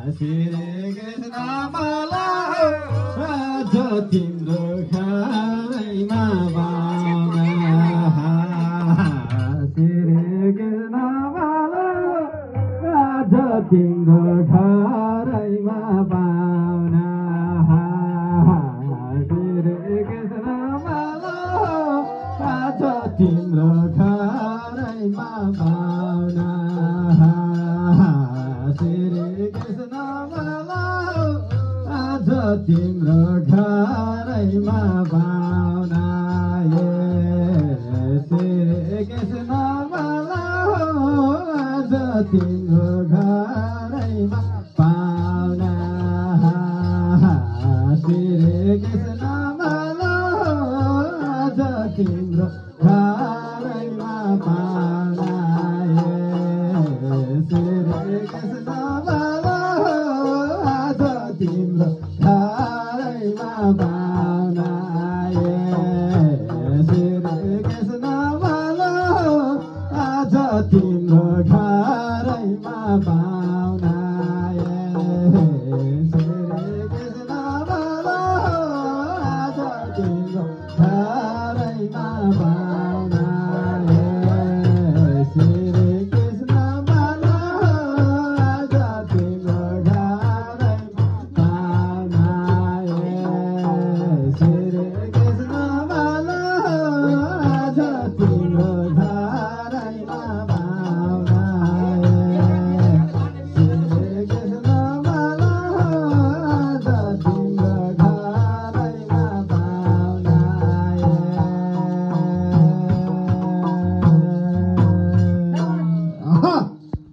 श्री कृष्ण माला आज तिम्रो घरैमा पाउना श्री कृष्ण माला आज तिम्रो घरैमा पाउना श्री कृष्ण माला आज तिम्रो घरैमा पाउना श्री कृष्ण माला आज तिम्रो घरैमा पाउना श्री कृष्ण माला आज तिम्रो घरैमा पाउना श्री कृष्ण माला आज तिम्रो घरैमा पाउना श्री कृष्ण माला आज तिम्रो घरैमा पाउना श्री कृष्ण माला आज तिम्रो घरैमा पाउना